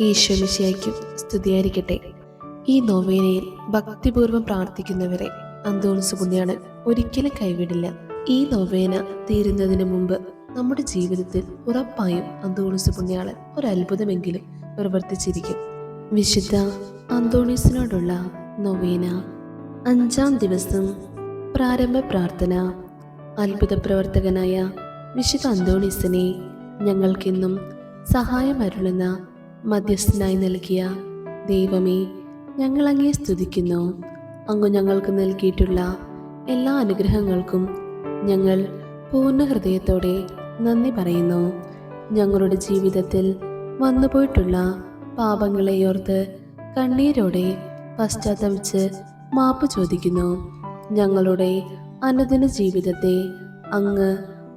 ഈശോമിശിഹായ്ക്കും സ്തുതിയായിരിക്കട്ടെ. ഈ നൊവേനയിൽ ഭക്തിപൂർവ്വം പ്രാർത്ഥിക്കുന്നവരെ അന്തോണിസ് പുണ്യാളൻ ഒരിക്കലും കൈവിടില്ല. ഈ നൊവേന തീരുന്നതിന് മുമ്പ് നമ്മുടെ ജീവിതത്തിൽ ഉറപ്പായും അന്തോണിസ് പുണ്യാളൻ ഒരു അത്ഭുതമെങ്കിലും പ്രവർത്തിച്ചിരിക്കും. വിശുദ്ധ അന്തോണീസിനോടുള്ള നൊവേന. 5-ാം ദിവസം പ്രാരംഭ പ്രാർത്ഥന. അത്ഭുത പ്രവർത്തകനായ വിശുദ്ധ അന്തോണീസിനെ ഞങ്ങൾക്കെന്നും സഹായം അരുളുന്ന മധ്യസ്ഥനായി നൽകിയ ദൈവമേ, ഞങ്ങൾ അങ്ങയെ സ്തുതിക്കുന്നു. അങ്ങ് ഞങ്ങൾക്ക് നൽകിയിട്ടുള്ള എല്ലാ അനുഗ്രഹങ്ങൾക്കും ഞങ്ങൾ പൂർണ്ണ ഹൃദയത്തോടെ നന്ദി പറയുന്നു. ഞങ്ങളുടെ ജീവിതത്തിൽ വന്നുപോയിട്ടുള്ള പാപങ്ങളെ ഓർത്ത് കണ്ണീരോടെ പശ്ചാത്തപിച്ച് മാപ്പ് ചോദിക്കുന്നു. ഞങ്ങളുടെ അനുദിന ജീവിതത്തെ അങ്ങ്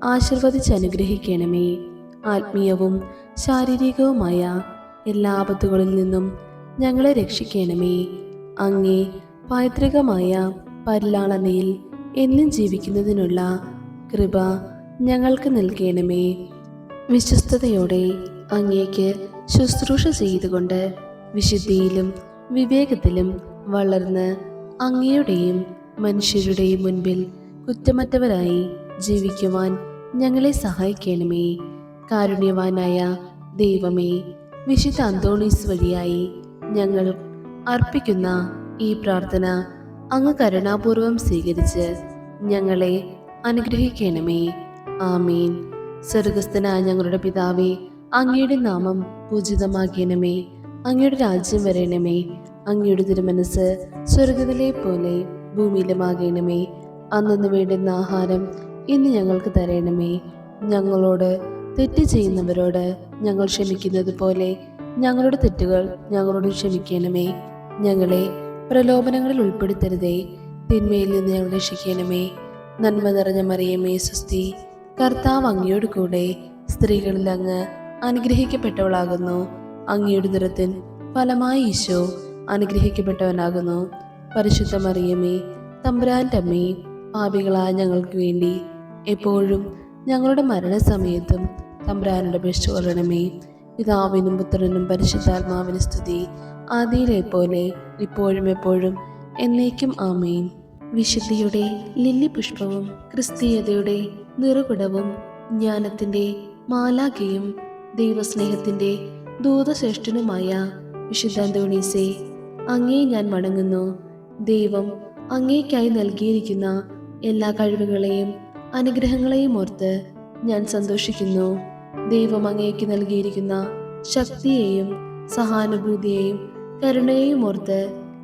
ആശീർവദിച്ച് അനുഗ്രഹിക്കണമേ. ആത്മീയവും ശാരീരികവുമായ എല്ലാ ആപത്തുകളിൽ നിന്നും ഞങ്ങളെ രക്ഷിക്കണമേ. അങ്ങേ പൈതൃകമായ പരിലാളനയിൽ എന്നും ജീവിക്കുന്നതിനുള്ള കൃപ ഞങ്ങൾക്ക് നൽകണമേ. വിശ്വസ്തയോടെ അങ്ങേക്ക് ശുശ്രൂഷ ചെയ്തുകൊണ്ട് വിശുദ്ധിയിലും വിവേകത്തിലും വളർന്ന് അങ്ങയുടെയും മനുഷ്യരുടെയും മുൻപിൽ കുറ്റമറ്റവരായി ജീവിക്കുവാൻ ഞങ്ങളെ സഹായിക്കണമേ. കാരുണ്യവാനായ ദൈവമേ, വിശുദ്ധ അന്തോണീസ് വഴിയായി ഞങ്ങൾ അർപ്പിക്കുന്ന ഈ പ്രാർത്ഥന അങ്ങ് കരുണാപൂർവം സ്വീകരിച്ച് ഞങ്ങളെ അനുഗ്രഹിക്കണമേ. ആമീൻ. സ്വർഗസ്ഥനായ ഞങ്ങളുടെ പിതാവേ, അങ്ങയുടെ നാമം പൂജിതമാകണമേ. അങ്ങയുടെ രാജ്യം വരണമേ. അങ്ങയുടെ തിരുമനസ് സ്വർഗത്തിലെ പോലെ ഭൂമിയിലുമാകണമേ. അന്നു വേണ്ടുന്ന ആഹാരം ഇന്ന് ഞങ്ങൾക്ക് തരണമേ. ഞങ്ങളോട് തെറ്റ് ചെയ്യുന്നവരോട് ഞങ്ങൾ ക്ഷമിക്കുന്നത് പോലെ ഞങ്ങളുടെ തെറ്റുകൾ ഞങ്ങളോട് ക്ഷമിക്കണമേ. ഞങ്ങളെ പ്രലോഭനങ്ങളിൽ ഉൾപ്പെടുത്തരുതേ, തിന്മയിൽ നിന്ന് ഞങ്ങൾ രക്ഷിക്കണമേ. നന്മ നിറഞ്ഞ മറിയമേ സ്വസ്തി, കർത്താവ് അങ്ങയോട് കൂടെ സ്ത്രീകളിൽ അങ്ങ് അനുഗ്രഹിക്കപ്പെട്ടവളാകുന്നു. അങ്ങയുടെ ഉദരത്തിൻ ഫലമായി ഈശോ അനുഗ്രഹിക്കപ്പെട്ടവനാകുന്നു. പരിശുദ്ധ മറിയമേ, തമ്പുരാന്റെ അമ്മേ, പാപികളായ ഞങ്ങൾക്ക് വേണ്ടി എപ്പോഴും ഞങ്ങളുടെ മരണസമയത്തും തമ്പുരാനോട് അപേക്ഷിച്ചു കൊള്ളണമേ. പിതാവിനും പുത്രനും പരിശുദ്ധാത്മാവിനും സ്തുതി, ആദിയിലെ പോലെ ഇപ്പോഴും എപ്പോഴും എന്നേക്കും ആമേൻ. വിശുദ്ധിയുടെ ലില്ലി പുഷ്പവും ക്രിസ്തീയതയുടെ നിറുകുടവും ജ്ഞാനത്തിന്റെ മാലാഖയും ദൈവസ്നേഹത്തിന്റെ ദൂതശ്രേഷ്ഠനുമായ വിശുദ്ധ അന്തോണീസേ, അങ്ങേ ഞാൻ വണങ്ങുന്നു. ദൈവം അങ്ങേക്കായി നൽകിയിരിക്കുന്ന എല്ലാ കഴിവുകളെയും അനുഗ്രഹങ്ങളെയും ഓർത്ത് ഞാൻ സന്തോഷിക്കുന്നു. ദൈവം അങ്ങേക്ക് നൽകിയിരിക്കുന്ന ശക്തിയെയും സഹാനുഭൂതിയെയും കരുണയെയും ഓർത്ത്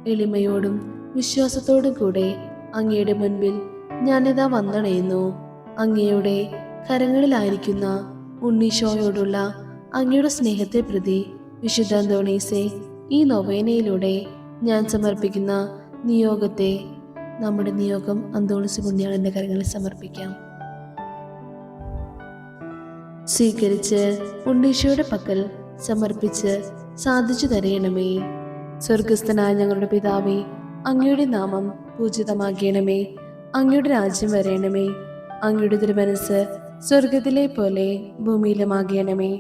എളിമയോടും വിശ്വാസത്തോടും കൂടെ അങ്ങയുടെ മുൻപിൽ ഞാനിതാ വന്നണയുന്നു. അങ്ങയുടെ കരങ്ങളിലായിരിക്കുന്ന ഉണ്ണീശോയോടുള്ള അങ്ങയുടെ സ്നേഹത്തെ പ്രതി വിശുദ്ധ അന്തോണീസേ, ഈ നൊവേനയിലൂടെ ഞാൻ സമർപ്പിക്കുന്ന നിയോഗത്തെ, നമ്മുടെ നിയോഗം അന്തോണീസ് പുണ്യാളന്റെ കരങ്ങളിൽ സമർപ്പിക്കാം. സ്വീകരിച്ച് ഉണ്ണീശോയുടെ പക്കൽ സമർപ്പിച്ച് സാധിച്ചു തരയണമേ. സ്വർഗസ്ഥനായ ഞങ്ങളുടെ പിതാവേ, അങ്ങയുടെ നാമം പൂജിതമാകണമേ. അങ്ങയുടെ രാജ്യം വരയണമേ. അങ്ങയുടെ തിരുമനസ് സ്വർഗത്തിലെ പോലെ ഭൂമിയിലുമാകണമേ.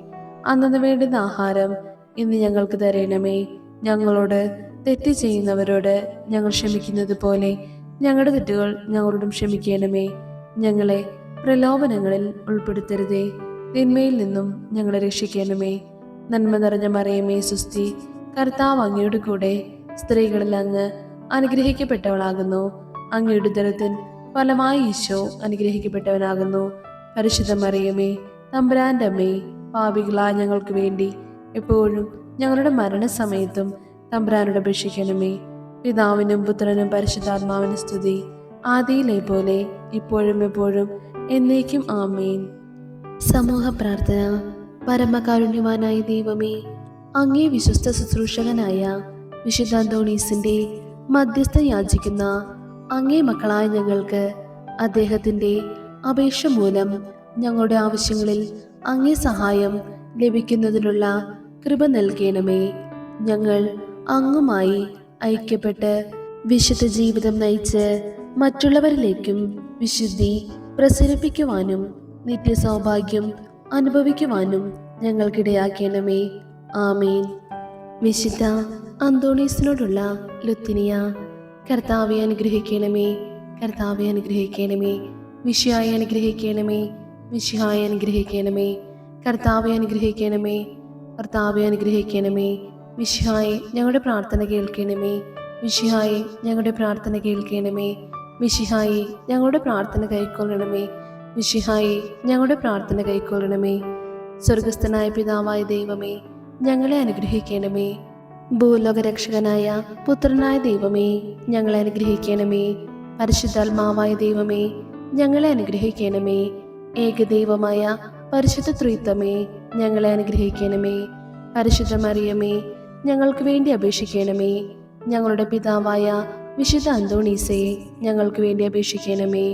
അന്നു വേണ്ടുന്ന ആഹാരം ഇന്ന് ഞങ്ങൾക്ക് തരയണമേ. ഞങ്ങളോട് തെറ്റ് ചെയ്യുന്നവരോട് ഞങ്ങൾ ക്ഷമിക്കുന്നത് പോലെ ഞങ്ങളുടെ തെറ്റുകൾ ഞങ്ങളോടും ക്ഷമിക്കണമേ. ഞങ്ങളെ പ്രലോഭനങ്ങളിൽ ഉൾപ്പെടുത്തരുതേ, തിന്മയിൽ നിന്നും ഞങ്ങളെ രക്ഷിക്കണമേ. നന്മ നിറഞ്ഞ മറിയമേ സ്വസ്തി, കർത്താവ് അങ്ങയുടെ കൂടെ സ്ത്രീകളിൽ അങ്ങ് അനുഗ്രഹിക്കപ്പെട്ടവളാകുന്നു. അങ്ങയുടെ ഉദരത്തിൻ ഫലമായി ഈശോ അനുഗ്രഹിക്കപ്പെട്ടവനാകുന്നു. പരിശുദ്ധ മറിയമേ, തമ്പുരാന്റെ അമ്മേ, പാപികളായ ഞങ്ങൾക്ക് വേണ്ടി എപ്പോഴും ഞങ്ങളുടെ മരണസമയത്തും തമ്പുരാനോട് അപേക്ഷിക്കണമേ. പിതാവിനും പുത്രനും പരിശുദ്ധാത്മാവിനും സ്തുതി, ആദിയിലെ പോലെ ഇപ്പോഴും എപ്പോഴും എന്നേക്കും ആമേൻ. സമൂഹ പ്രാർത്ഥന. പരമകാരുണ്യവാനായ ദൈവമേ, അങ്ങേ വിശ്വസ്ത ശുശ്രൂഷകനായ വിശുദ്ധ അന്തോണീസിന്റെ മധ്യസ്ഥ യാചിക്കുന്ന അങ്ങേ മക്കളായ ഞങ്ങൾക്ക് അദ്ദേഹത്തിന്റെ അപേക്ഷ മൂലം ഞങ്ങളുടെ ആവശ്യങ്ങളിൽ അങ്ങേ സഹായം ലഭിക്കുന്നതിനുള്ള കൃപ നൽകണമേ. ഞങ്ങൾ അങ്ങുമായി ഐക്യപ്പെട്ട് വിശുദ്ധ ജീവിതം നയിച്ച് മറ്റുള്ളവരിലേക്കും വിശുദ്ധി പ്രസരിപ്പിക്കുവാനും നിത്യസൗഭാഗ്യം അനുഭവിക്കുവാനും ഞങ്ങൾക്കിടയാക്കണമേ. ആമേൻ. വിശുദ്ധ അന്തോണീസിനോടുള്ള ലുത്തിനിയ. കർത്താവെ അനുഗ്രഹിക്കണമേ, കർത്താവെ അനുഗ്രഹിക്കണമേ, മിശിഹായെ അനുഗ്രഹിക്കണമേ, മിശിഹായെ അനുഗ്രഹിക്കണമേ, കർത്താവെ അനുഗ്രഹിക്കണമേ, കർത്താവെ അനുഗ്രഹിക്കണമേ, മിശിഹായെ ഞങ്ങളുടെ പ്രാർത്ഥന കേൾക്കണമേ, മിശിഹായെ ഞങ്ങളുടെ പ്രാർത്ഥന കേൾക്കണമേ, മിശിഹായെ ഞങ്ങളുടെ പ്രാർത്ഥന കൈക്കൊള്ളണമേ, മിശിഹായെ ഞങ്ങളുടെ പ്രാർത്ഥന കൈക്കൊള്ളണമേ. സ്വർഗസ്ഥനായ പിതാവായ ദൈവമേ, ഞങ്ങളെ അനുഗ്രഹിക്കണമേ. ഭൂലോകരക്ഷകനായ പുത്രനായ ദൈവമേ, ഞങ്ങളെ അനുഗ്രഹിക്കണമേ. പരിശുദ്ധാത്മാവായ ദൈവമേ, ഞങ്ങളെ അനുഗ്രഹിക്കണമേ. ഏകദൈവമായ പരിശുദ്ധ ത്രിത്വമേ, ഞങ്ങളെ അനുഗ്രഹിക്കണമേ. പരിശുദ്ധ മറിയമേ, ഞങ്ങൾക്ക് വേണ്ടി അപേക്ഷിക്കണമേ. ഞങ്ങളുടെ പിതാവായ വിശുദ്ധ അന്തോണീസേ, ഞങ്ങൾക്ക് വേണ്ടി അപേക്ഷിക്കണമേ.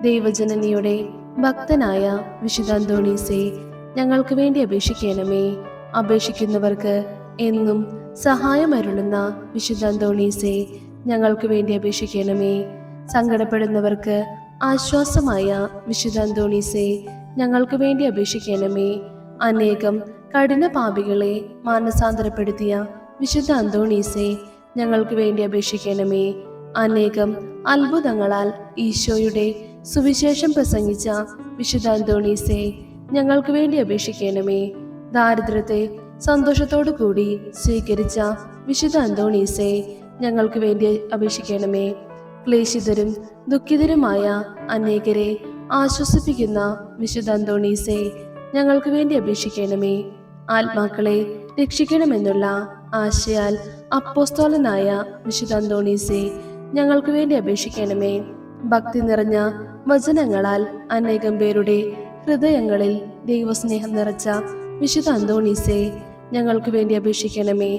ദൈവജനനിയുടെ ഭക്തനായ വിശുദ്ധ അന്തോണീസേ, ഞങ്ങൾക്ക് വേണ്ടി അപേക്ഷിക്കണമേ. അപേക്ഷിക്കുന്നവർക്ക് എന്നും സഹായമരുളുന്ന വിശുദ്ധ അന്തോണീസേ, ഞങ്ങൾക്ക് വേണ്ടി അപേക്ഷിക്കണമേ. സങ്കടപ്പെടുന്നവർക്ക് ആശ്വാസമായ വിശുദ്ധ അന്തോണീസേ, ഞങ്ങൾക്ക് വേണ്ടി അപേക്ഷിക്കണമേ. അനേകം കഠിന പാപികളെ മാനസാന്തരപ്പെടുത്തിയ വിശുദ്ധ അന്തോണീസേ, ഞങ്ങൾക്ക് വേണ്ടി അപേക്ഷിക്കണമേ. അനേകം അത്ഭുതങ്ങളാൽ ഈശോയുടെ സുവിശേഷം പ്രസംഗിച്ച വിശുദ്ധ അന്തോണീസേ, ഞങ്ങൾക്ക് വേണ്ടി അപേക്ഷിക്കണമേ. ദാരിദ്ര്യത്തെ സന്തോഷത്തോടു കൂടി സ്വീകരിച്ച വിശുദ്ധ അന്തോണീസേ, ഞങ്ങൾക്ക് വേണ്ടി അപേക്ഷിക്കണമേ. ക്ലേശിതരും ദുഃഖിതരുമായ അനേകരെ ആശ്വസിപ്പിക്കുന്ന വിശുദ്ധ അന്തോണീസേ, ഞങ്ങൾക്ക് വേണ്ടി അപേക്ഷിക്കണമേ. ആത്മാക്കളെ രക്ഷിക്കണമെന്നുള്ള ആശയാൽ അപ്പോസ്തലനായ വിശുദ്ധ അന്തോണീസേ, ഞങ്ങൾക്ക് വേണ്ടി അപേക്ഷിക്കണമേ. ഭക്തി നിറഞ്ഞ വചനങ്ങളാൽ അനേകം പേരുടെ ഹൃദയങ്ങളിൽ ദൈവസ്നേഹം നിറച്ച വിശുദ്ധ അന്തോണീസേ, ഞങ്ങൾക്ക് വേണ്ടി അപേക്ഷിക്കണമേ.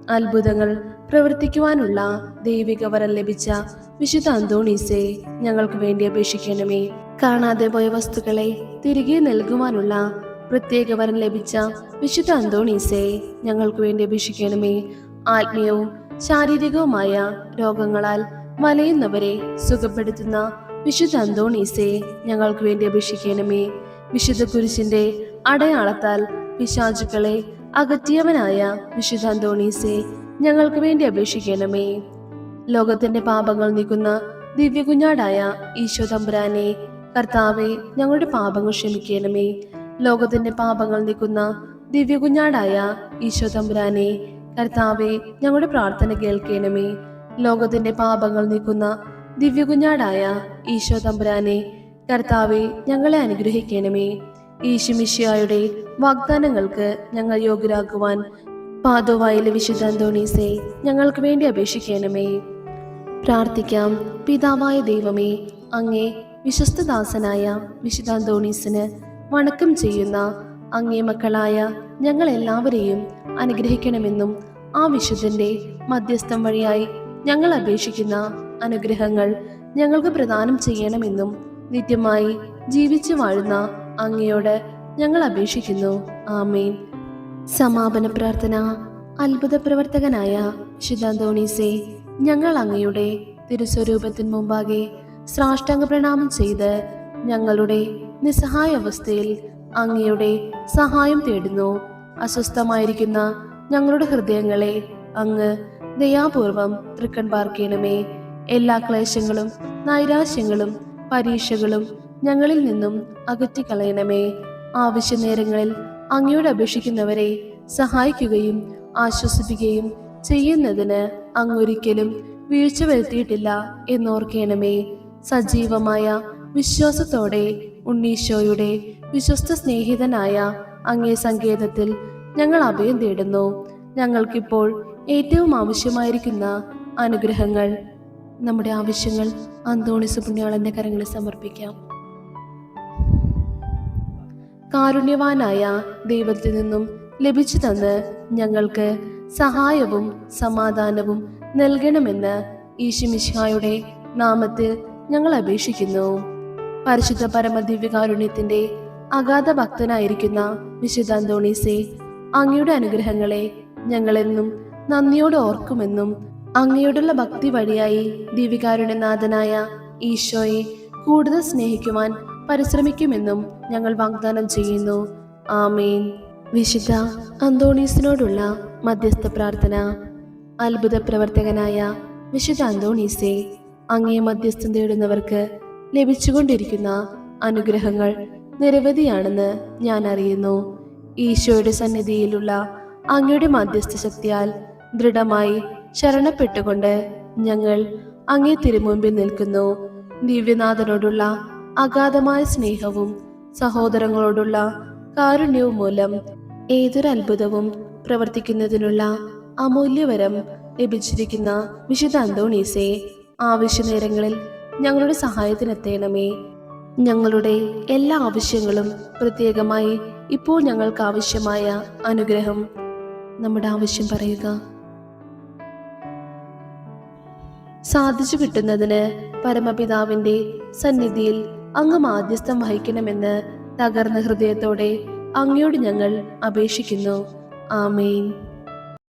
അത്ഭുതങ്ങൾ പ്രവർത്തിക്കുവാനുള്ള ദൈവിക വരം ലഭിച്ച വിശുദ്ധ അന്തോണീസേ, ഞങ്ങൾക്ക് വേണ്ടി അപേക്ഷിക്കണമേ. കാണാതെ പോയ വസ്തുക്കളെ തിരികെ നൽകുവാനുള്ള പ്രത്യേക വരം ലഭിച്ച വിശുദ്ധ അന്തോണീസേ, ഞങ്ങൾക്ക് വേണ്ടി അപേക്ഷിക്കണമേ. ആത്മീയവും ശാരീരികവുമായ രോഗങ്ങളാൽ വലയുന്നവരെ സുഖപ്പെടുത്തുന്ന വിശുദ്ധ അന്തോണീസേ, ഞങ്ങൾക്ക് വേണ്ടി അപേക്ഷിക്കണമേ. വിശുദ്ധ കുരിശിന്റെ അടയാളത്താൽ പിശാചുക്കളെ അകറ്റിയവനായ വിശുദ്ധ അന്തോണീസേ, ഞങ്ങൾക്ക് വേണ്ടി അപേക്ഷിക്കണമേ. ലോകത്തിന്റെ പാപങ്ങൾ നീക്കുന്ന ദിവ്യ കുഞ്ഞാടായ ഈശോ തമ്പുരാനെ, കർത്താവെ ഞങ്ങളുടെ പാപങ്ങൾ ക്ഷമിക്കണമേ. ലോകത്തിന്റെ പാപങ്ങൾ നീക്കുന്ന ദിവ്യ കുഞ്ഞാടായ ഈശോ തമ്പുരാനെ, കർത്താവെ ഞങ്ങളുടെ പ്രാർത്ഥന കേൾക്കണമേ. ലോകത്തിന്റെ പാപങ്ങൾ നീക്കുന്ന ദിവ്യ കുഞ്ഞാടായ ഈശോ തമ്പുരാനെ, കർത്താവെ ഞങ്ങളെ അനുഗ്രഹിക്കണമേ. ഈശോമിശിഹായുടെ വാഗ്ദാനങ്ങൾക്ക് ഞങ്ങൾ യോഗ്യരാക്കുവാൻ പാദോവായിലെ വിശുദ്ധ അന്തോണീസേ, ഞങ്ങൾക്ക് വേണ്ടി അപേക്ഷിക്കണമേ. പ്രാർത്ഥിക്കാം. പിതാവായ ദൈവമേ, അങ്ങേ വിശ്വസ്തദാസനായ വിശുദ്ധ അന്തോണീസിന് വണക്കം ചെയ്യുന്ന അങ്ങേ മക്കളായ ഞങ്ങൾ എല്ലാവരെയും അനുഗ്രഹിക്കണമെന്നും ആ വിശുദ്ധന്റെ മധ്യസ്ഥം വഴിയായി ഞങ്ങൾ അപേക്ഷിക്കുന്ന അനുഗ്രഹങ്ങൾ ഞങ്ങൾക്ക് പ്രദാനം ചെയ്യണമെന്നും നിത്യമായി ജീവിച്ചു വാഴുന്ന അങ്ങയോട് ഞങ്ങൾ അപേക്ഷിക്കുന്നു. ആമേൻ. സമാപന പ്രാർത്ഥന. അത്ഭുത പ്രവർത്തകനായ വിശുദ്ധ അന്തോണീസേ, ഞങ്ങൾ അങ്ങയുടെ തിരുസ്വരൂപത്തിന് മുമ്പാകെ സാഷ്ടാംഗ പ്രണാമം ചെയ്ത് ഞങ്ങളുടെ നിസ്സഹായ അവസ്ഥയിൽ അങ്ങയുടെ സഹായം തേടുന്നു. അസ്വസ്ഥമായിരിക്കുന്ന ഞങ്ങളുടെ ഹൃദയങ്ങളെ അങ്ങ് ദയാപൂർവം തൃക്കൺ പാർക്കണമേ. എല്ലാ ക്ലേശങ്ങളും നൈരാശ്യങ്ങളും പരീക്ഷകളും ഞങ്ങളിൽ നിന്നും അകറ്റിക്കളയണമേ. ആവശ്യ നേരങ്ങളിൽ അങ്ങയോട് അപേക്ഷിക്കുന്നവരെ സഹായിക്കുകയും ആശ്വസിപ്പിക്കുകയും ചെയ്യുന്നതിന് അങ്ങൊരിക്കലും വീഴ്ച വരുത്തിയിട്ടില്ല എന്നോർക്കണമേ. സജീവമായ വിശ്വാസത്തോടെ ഉണ്ണീശോയുടെ വിശ്വസ്ത സ്നേഹിതനായ അങ്ങേ സങ്കേതത്തിൽ ഞങ്ങൾ അഭയം തേടുന്നു. ഞങ്ങൾക്കിപ്പോൾ ഏറ്റവും ആവശ്യമായിരിക്കുന്ന അനുഗ്രഹങ്ങൾ, നമ്മുടെ ആവശ്യങ്ങൾ അന്തോണീസ് പുണ്യാളന്റെ കരങ്ങളിൽ സമർപ്പിക്കാം. കാരുണ്യവാനായ ദൈവത്തിൽ നിന്നും ലഭിച്ചു തന്ന് ഞങ്ങൾക്ക് സഹായവും സമാധാനവും നൽകണമെന്ന് ഈശോമിശിഹായുടെ നാമത്തിൽ ഞങ്ങൾ അപേക്ഷിക്കുന്നു. പരിശുദ്ധ പരമദിവ്യകാരുണ്യത്തിന്റെ അഗാധ ഭക്തനായിരിക്കുന്ന വിശുദ്ധ അന്തോണീസേ, അങ്ങയുടെ അനുഗ്രഹങ്ങളെ ഞങ്ങളെന്നും നന്ദിയോടെ ഓർക്കുമെന്നും അങ്ങയോടുള്ള ഭക്തി വഴിയായി ദിവ്യകാരുണ്യനാഥനായ ഈശോയെ കൂടുതൽ സ്നേഹിക്കുവാൻ പരിശ്രമിക്കുമെന്നും ഞങ്ങൾ വാഗ്ദാനം ചെയ്യുന്നു. ആമേൻ. വിശുദ്ധ അന്തോണീസിനോടുള്ള മധ്യസ്ഥ പ്രാർത്ഥന. അത്ഭുത പ്രവർത്തകനായ വിശുദ്ധ അന്തോണീസെ, അങ്ങേ മധ്യസ്ഥം തേടുന്നവർക്ക് ലഭിച്ചുകൊണ്ടിരിക്കുന്ന അനുഗ്രഹങ്ങൾ നിരവധിയാണെന്ന് ഞാൻ അറിയുന്നു. ഈശോയുടെ സന്നിധിയിലുള്ള അങ്ങയുടെ മധ്യസ്ഥ ശക്തിയാൽ ദൃഢമായി ശരണപ്പെട്ടുകൊണ്ട് ഞങ്ങൾ അങ്ങേ തിരുമുമ്പിൽ നിൽക്കുന്നു. ദിവ്യനാഥനോടുള്ള അഗാധമായ സ്നേഹവും സഹോദരങ്ങളോടുള്ള കാരുണ്യവും മൂലം ഏതൊരു അത്ഭുതവും പ്രവർത്തിക്കുന്നതിനുള്ള അമൂല്യവരം ലഭിച്ചിരിക്കുന്ന വിശുദ്ധ അന്തോണീസെ, ആവശ്യ നേരങ്ങളിൽ ഞങ്ങളുടെ സഹായത്തിനെത്തേണമേ. ഞങ്ങളുടെ എല്ലാ ആവശ്യങ്ങളും, പ്രത്യേകമായി ഇപ്പോൾ ഞങ്ങൾക്ക് ആവശ്യമായ അനുഗ്രഹം, നമ്മുടെ ആവശ്യം പറയുക, സാധിച്ചു കിട്ടുന്നതിന് പരമപിതാവിന്റെ സന്നിധിയിൽ അങ്ങ് മാധ്യസ്ഥം വഹിക്കണമെന്ന് തകർന്ന ഹൃദയത്തോടെ അങ്ങയോട് ഞങ്ങൾ അപേക്ഷിക്കുന്നു. ആമേൻ.